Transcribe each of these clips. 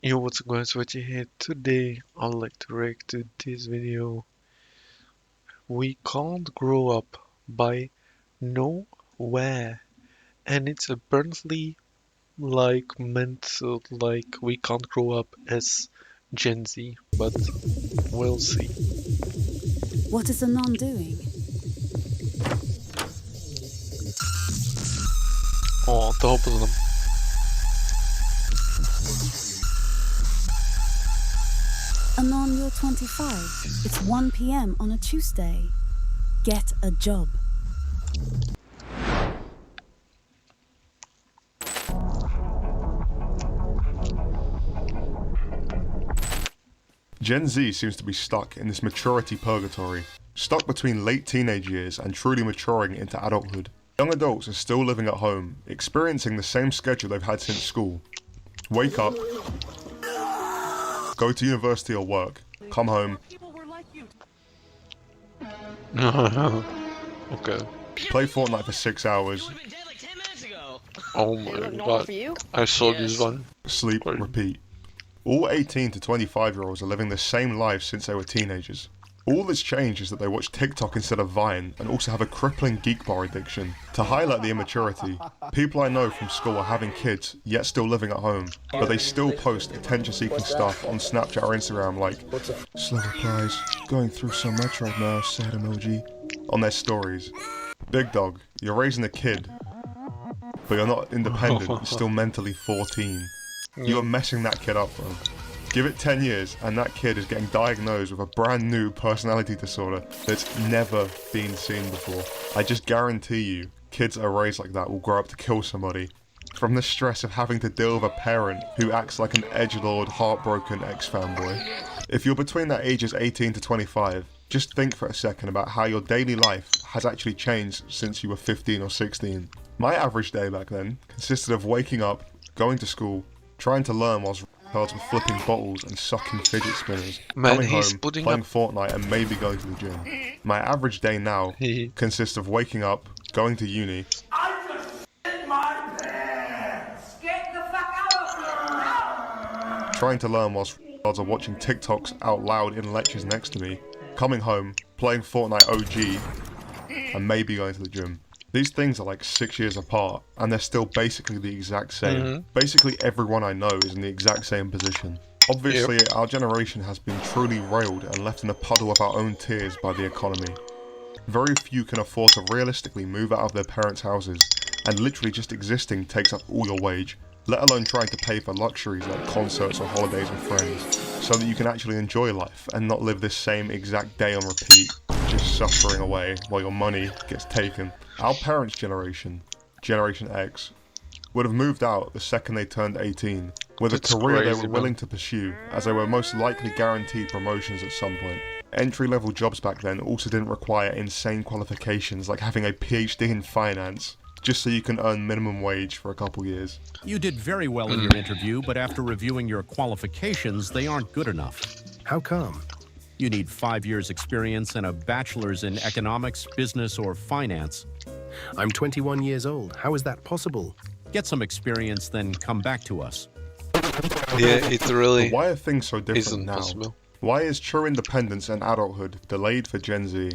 Yo, what's up guys, Vojtech here. Today I'd like to react to this video. We can't grow up by nowhere. And it's apparently meant like we can't grow up as Gen Z, but we'll see. What is Anon doing? O, toho poznám. Anon, you're 25. It's 1 p.m. on a Tuesday. Get a job. Gen Z seems to be stuck in this maturity purgatory, stuck between late teenage years and truly maturing into adulthood. Young adults are still living at home, experiencing the same schedule they've had since school. Wake up, go to university or work, come home, Okay. play Fortnite for 6 hours, Oh my god. I saw this one. sleep, repeat. All 18 to 25-year-olds are living the same lives since they were teenagers. All that's changed is that they watch TikTok instead of Vine and also have a crippling geek bar addiction. To highlight the immaturity, people I know from school are having kids, yet still living at home, but they still post attention-seeking stuff on Snapchat or Instagram like, slow replies, going through so much right now, sad emoji, on their stories. Big dog, you're raising a kid, but you're not independent, you're still mentally 14. You are messing that kid up, bro. Give it 10 years and that kid is getting diagnosed with a brand new personality disorder that's never been seen before. I just guarantee you, kids that are raised like that will grow up to kill somebody. From the stress of having to deal with a parent who acts like an edgelord, heartbroken ex-fanboy. If you're between that ages 18 to 25, just think for a second about how your daily life has actually changed since you were 15 or 16. My average day back then consisted of waking up, going to school, trying to learn whilst were flipping bottles and sucking fidget spinners, Man, coming he's home, putting playing up... Fortnite and maybe going to the gym. My average day now consists of waking up, going to uni, I just shit my pants! Get the fuck out of here! trying to learn whilst are watching TikToks out loud in lectures next to me, coming home, playing Fortnite OG, and maybe going to the gym. These things are like 6 years apart, and they're still basically the exact same. Basically everyone I know is in the exact same position. Obviously, our generation has been truly railed and left in a puddle of our own tears by the economy. Very few can afford to realistically move out of their parents' houses, and literally just existing takes up all your wage, let alone trying to pay for luxuries like concerts or holidays with friends, so that you can actually enjoy life and not live this same exact day on repeat, just suffering away while your money gets taken. Our parents' generation, Generation X, would have moved out the second they turned 18, with a career they were willing to pursue, as they were most likely guaranteed promotions at some point. Entry-level jobs back then also didn't require insane qualifications like having a PhD in finance, just so you can earn minimum wage for a couple years. You did very well in your interview, but after reviewing your qualifications, they aren't good enough. How come? You need 5 years experience and a bachelor's in economics, business, or finance. I'm 21 years old. How is that possible? Get some experience, then come back to us. Yeah, it really But why are things so different isn't now? possible. Why is true independence and adulthood delayed for Gen Z?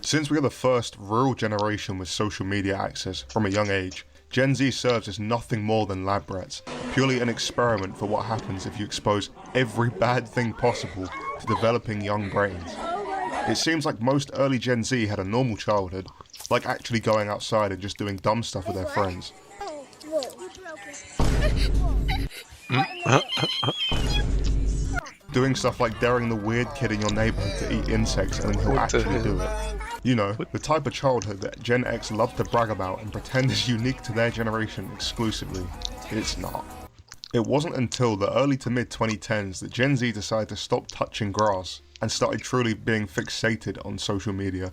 Since we are the first real generation with social media access from a young age, Gen Z serves as nothing more than lab rats, purely an experiment for what happens if you expose every bad thing possible to developing young brains. It seems like most early Gen Z had a normal childhood, like actually going outside and just doing dumb stuff with their friends. Doing stuff like daring the weird kid in your neighborhood to eat insects and then he'll actually do it. You know, the type of childhood that Gen X loves to brag about and pretend is unique to their generation exclusively. It's not. It wasn't until the early to mid 2010s that Gen Z decided to stop touching grass and started truly being fixated on social media.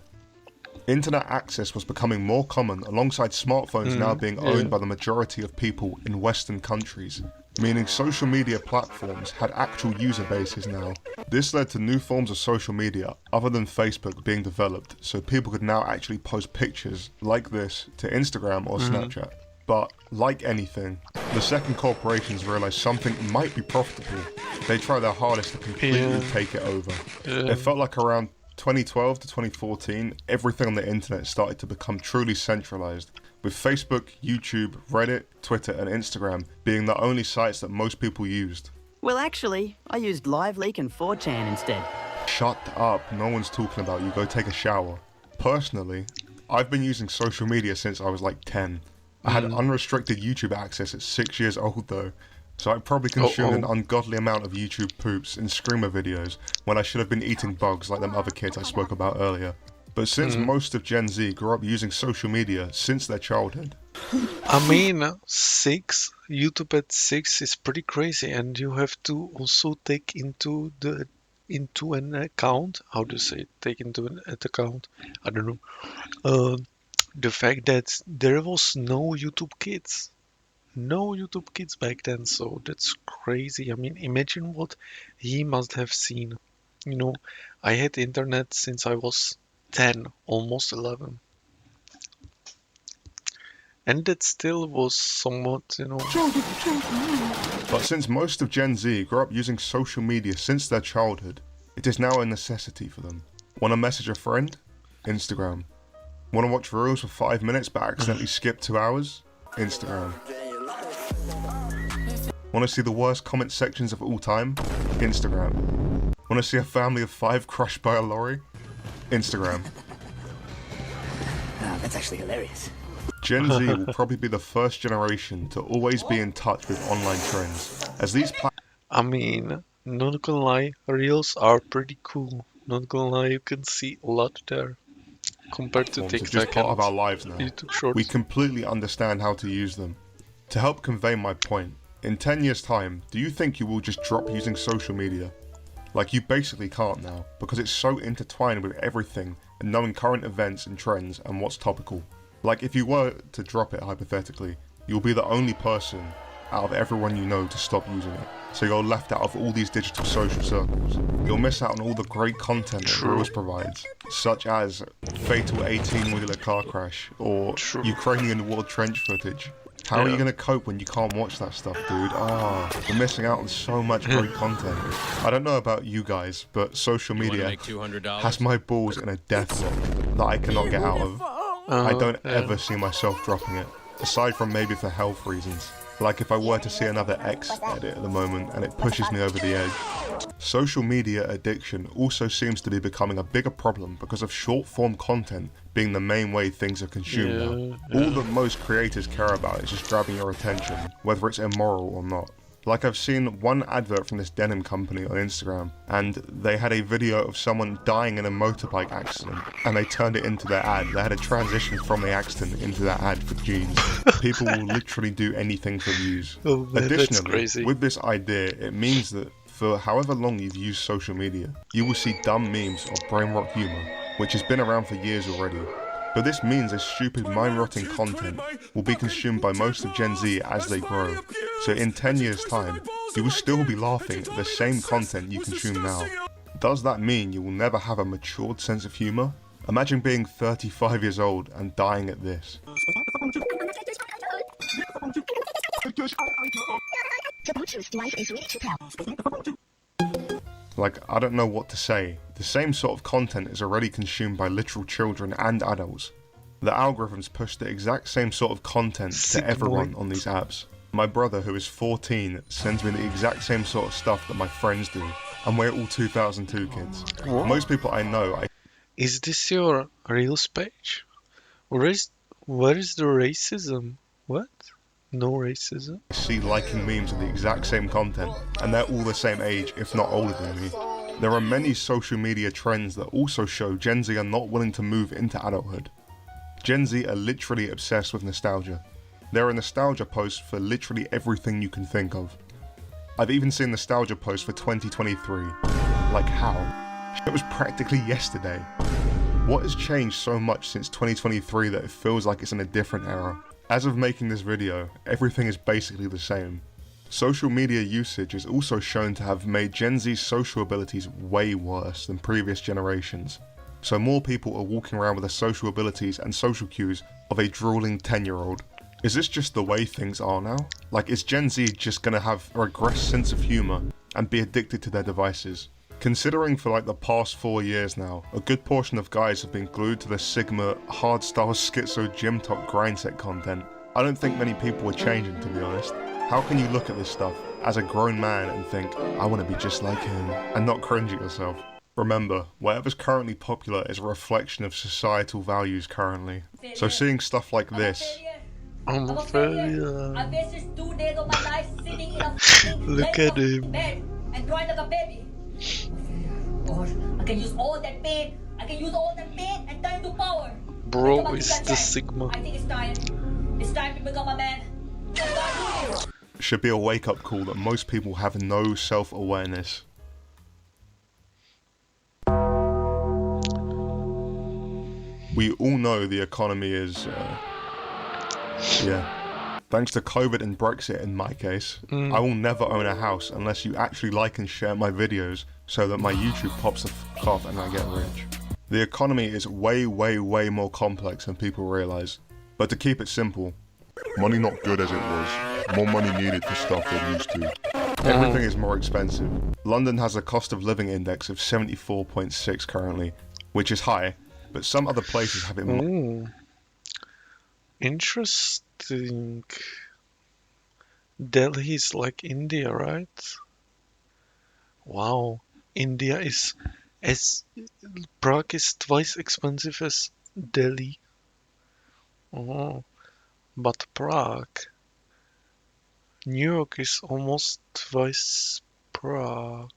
Internet access was becoming more common alongside smartphones now being owned by the majority of people in Western countries, meaning social media platforms had actual user bases now. This led to new forms of social media other than Facebook being developed, so people could now actually post pictures like this to Instagram or Snapchat. But, like anything, the second corporations realise something might be profitable, they try their hardest to completely take it over. It felt like around 2012 to 2014, everything on the internet started to become truly centralised, with Facebook, YouTube, Reddit, Twitter and Instagram being the only sites that most people used. Well, actually, I used LiveLeak and 4chan instead. Shut up, no one's talking about you, go take a shower. Personally, I've been using social media since I was like 10. I had unrestricted YouTube access at 6 years old though, so I probably consumed an ungodly amount of YouTube poops and screamer videos when I should have been eating bugs like them other kids I spoke about earlier. But since most of Gen Z grew up using social media since their childhood. I mean, YouTube at 6 is pretty crazy, and you have to also take into an account, how do you say it? Take into an account, I don't know, the fact that there was no YouTube Kids. No YouTube Kids back then, so that's crazy. I mean, imagine what he must have seen. You know, I had internet since I was 10, almost 11. And that still was somewhat, you know... But since most of Gen Z grew up using social media since their childhood, it is now a necessity for them. Want to message a friend? Instagram. Want to watch Reels for 5 minutes but accidentally skip 2 hours? Instagram. Want to see the worst comment sections of all time? Instagram. Want to see a family of 5 crushed by a lorry? Instagram. That's actually hilarious. Gen Z will probably be the first generation to always be in touch with online trends, as these I mean, not gonna lie, Reels are pretty cool. Not gonna lie, you can see a lot there. Compared to platforms are TikTok just part and of our lives now. YouTube Shorts. We completely understand how to use them. To help convey my point, in 10 years time, do you think you will just drop using social media? Like, you basically can't now, because it's so intertwined with everything and knowing current events and trends and what's topical. Like, if you were to drop it hypothetically, you'll be the only person out of everyone you know to stop using it. So you're left out of all these digital social circles. You'll miss out on all the great content that Reels provides, such as fatal 18-wheeler car crash or Ukrainian war trench footage. How are you going to cope when you can't watch that stuff, dude? You're missing out on so much great content. I don't know about you guys, but social media has my balls in a death lock that I cannot get out of. I don't ever see myself dropping it, aside from maybe for health reasons. Like if I were to see another X edit at the moment and it pushes me over the edge. Social media addiction also seems to be becoming a bigger problem because of short-form content being the main way things are consumed now. All that most creators care about is just grabbing your attention, whether it's immoral or not. Like, I've seen one advert from this denim company on Instagram, and they had a video of someone dying in a motorbike accident, and they turned it into their ad. They had a transition from the accident into their ad for jeans. People will literally do anything for views. Oh man, Additionally, that's crazy. with this idea, it means that for however long you've used social media, you will see dumb memes or brain rot humour, which has been around for years already. But this means that stupid mind-rotting content will be consumed by most of Gen Z as they grow. So in 10 years time, you will still be laughing at the same content you consume now. Does that mean you will never have a matured sense of humour? Imagine being 35 years old and dying at this. Like, I don't know what to say. The same sort of content is already consumed by literal children and adults. The algorithms push the exact same sort of content to everyone on these apps. My brother, who is 14, sends me the exact same sort of stuff that my friends do, and we're all 2002 kids. What? Most people I know... Is this your Reels page? Where is the racism? What? No racism? I see liking memes of the exact same content, and they're all the same age, if not older than me. There are many social media trends that also show Gen Z are not willing to move into adulthood. Gen Z are literally obsessed with nostalgia. There are nostalgia posts for literally everything you can think of. I've even seen nostalgia posts for 2023. Like how? It was practically yesterday. What has changed so much since 2023 that it feels like it's in a different era? As of making this video, everything is basically the same. Social media usage is also shown to have made Gen Z's social abilities way worse than previous generations. So more people are walking around with the social abilities and social cues of a drooling 10-year-old. Is this just the way things are now? Like, is Gen Z just gonna have a regressed sense of humour and be addicted to their devices? Considering for like the past 4 years now, a good portion of guys have been glued to the Sigma hardstyle schizo gym top grindset content, I don't think many people are changing, to be honest. How can you look at this stuff as a grown man and think, I want to be just like him, and not cringe at yourself? Remember, whatever's currently popular is a reflection of societal values currently. So seeing stuff like this, I'm a failure. I wasted 2 days of my life sitting in a fucking Look at him. bed and crying like a baby. Gosh, I can use all that pain. I can use all that pain and turn to power. Bro is the Sigma. I think it's time. It's time to become a man. should be a wake-up call that most people have no self-awareness. We all know the economy is, thanks to COVID and Brexit in my case, I will never own a house unless you actually like and share my videos so that my YouTube pops the f*** off and I get rich. The economy is way, way, way more complex than people realise. But to keep it simple, money not good as it was, more money needed for stuff than used to. Everything is more expensive. London has a cost of living index of 74.6 currently, which is high, but some other places have it more. Interesting. Delhi is like India, right? Wow. India is Prague is twice expensive as Delhi. Oh, but Prague. New York is almost twice Prague.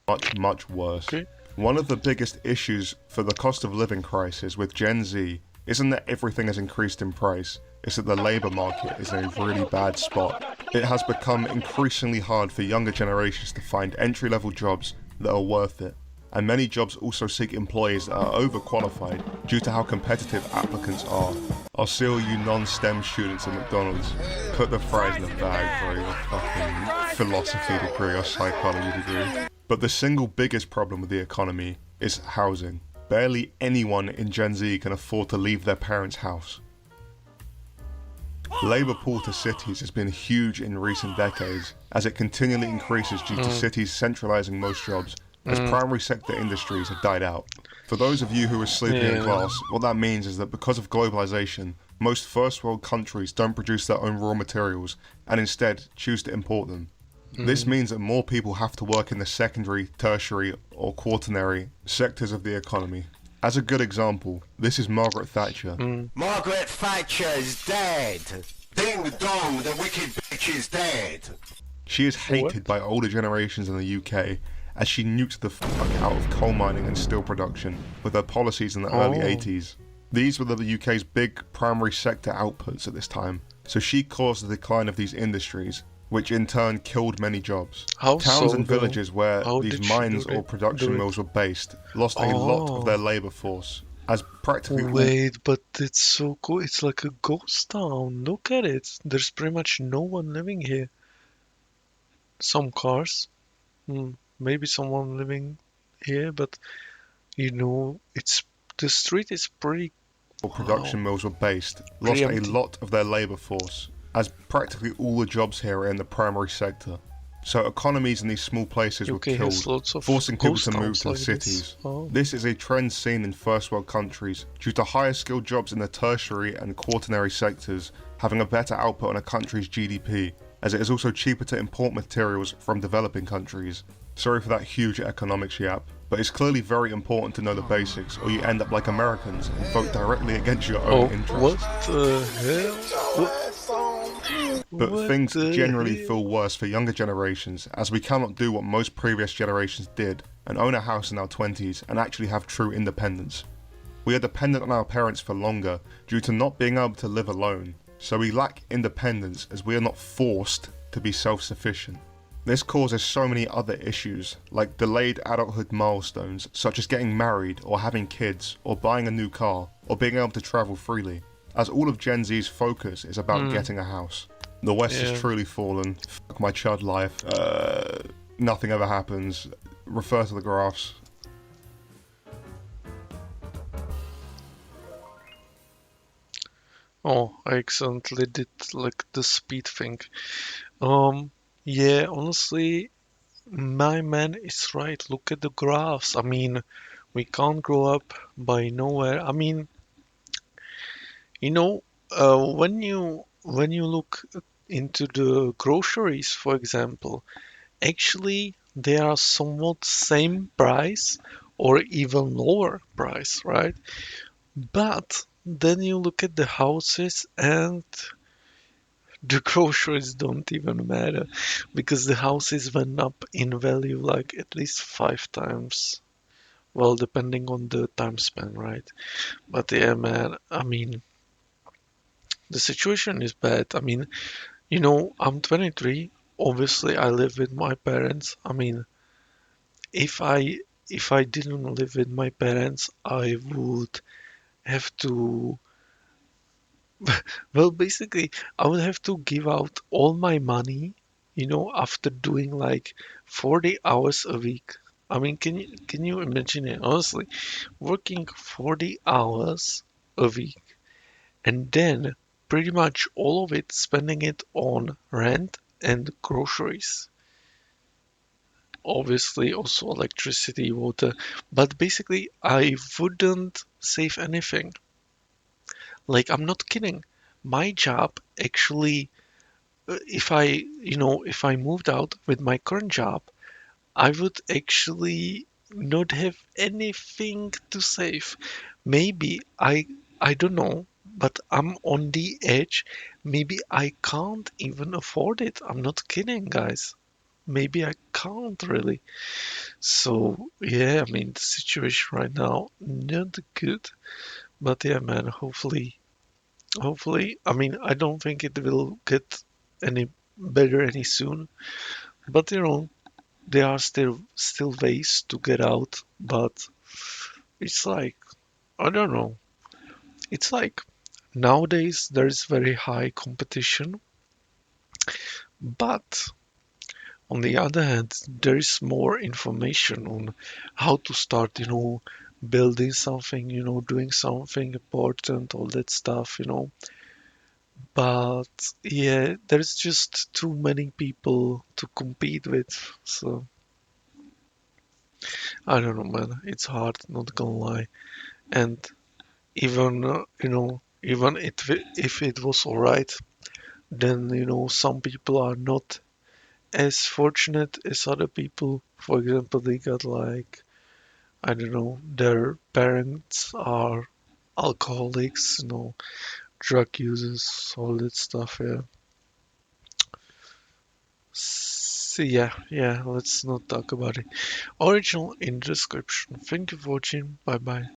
Much, much worse. Okay. One of the biggest issues for the cost of living crisis with Gen Z isn't that everything has increased in price, it's that the labour market is in a really bad spot. It has become increasingly hard for younger generations to find entry-level jobs that are worth it, and many jobs also seek employees that are overqualified due to how competitive applicants are. I'll see all you non-STEM students at McDonald's. Put the fries in the bag for your fucking philosophy degree or psychology degree. But the single biggest problem with the economy is housing. Barely anyone in Gen Z can afford to leave their parents' house. Labour pool to cities has been huge in recent decades as it continually increases due to cities centralising most jobs as primary sector industries have died out. For those of you who are sleeping in class, what that means is that because of globalisation, most first world countries don't produce their own raw materials and instead choose to import them. This means that more people have to work in the secondary, tertiary or quaternary sectors of the economy. As a good example, this is Margaret Thatcher. Margaret Thatcher is dead. Ding dong, the wicked bitch is dead. She is hated by older generations in the UK as she nuked the fuck out of coal mining and steel production with her policies in the early 80s. These were the UK's big primary sector outputs at this time, so she caused the decline of these industries, which in turn killed many jobs. Towns and villages where these mines or production mills were based lost a lot of their labour force, as practically Wait, but it's so cool. It's like a ghost town. Look at it. There's pretty much no one living here. Some cars. Maybe someone living here, but you know, the street is pretty. Production mills were based, lost a lot of their labour force, as practically all the jobs here are in the primary sector. So economies in these small places were killed, forcing people to move to the cities. This is a trend seen in first world countries due to higher skilled jobs in the tertiary and quaternary sectors having a better output on a country's GDP, as it is also cheaper to import materials from developing countries. Sorry for that huge economics yap, but it's clearly very important to know the basics or you end up like Americans and vote directly against your own interests. What the hell? But things generally feel worse for younger generations as we cannot do what most previous generations did and own a house in our 20s and actually have true independence. We are dependent on our parents for longer due to not being able to live alone, so we lack independence as we are not forced to be self-sufficient. This causes so many other issues, like delayed adulthood milestones such as getting married or having kids or buying a new car or being able to travel freely, as all of Gen Z's focus is about getting a house. The West has truly fallen. Fuck my chud life. Nothing ever happens. Refer to the graphs. Oh, I accidentally did like the speed thing. Um, yeah, honestly, my man is right. Look at the graphs. I mean, we can't grow up by nowhere. I mean, you know, when you look into the groceries, for example, actually they are somewhat same price or even lower price, right? But then you look at the houses and the groceries don't even matter because the houses went up in value like at least 5 times. Well, depending on the time span, right? But yeah, man, I mean, the situation is bad. I mean, I'm 23. Obviously, I live with my parents. I mean, if I if I didn't live with my parents, I would have to, well, basically, I would have to give out all my money, after doing like 40 hours a week. I mean, can you imagine it? Honestly, working 40 hours a week and then pretty much all of it spending it on rent and groceries. Obviously, also electricity, water, but basically, I wouldn't save anything. Like, I'm not kidding. My job actually, if I moved out with my current job, I would actually not have anything to save. Maybe I don't know, but I'm on the edge. Maybe I can't even afford it. I'm not kidding, guys. Maybe I can't really. So yeah, I mean the situation right now not good. But yeah, man, hopefully, I mean I don't think it will get any better any soon. But there are still ways to get out, but it's like I don't know. It's like nowadays there is very high competition, but on the other hand, there is more information on how to start, building something, doing something important, all that stuff. But yeah, there's just too many people to compete with. So I don't know, man. It's hard, not gonna lie. And even even if it was all right, then some people are not as fortunate as other people. For example, they got like, I don't know, their parents are alcoholics, drug users, all that stuff. Yeah. So yeah, let's not talk about it. Original in description. Thank you for watching. Bye bye.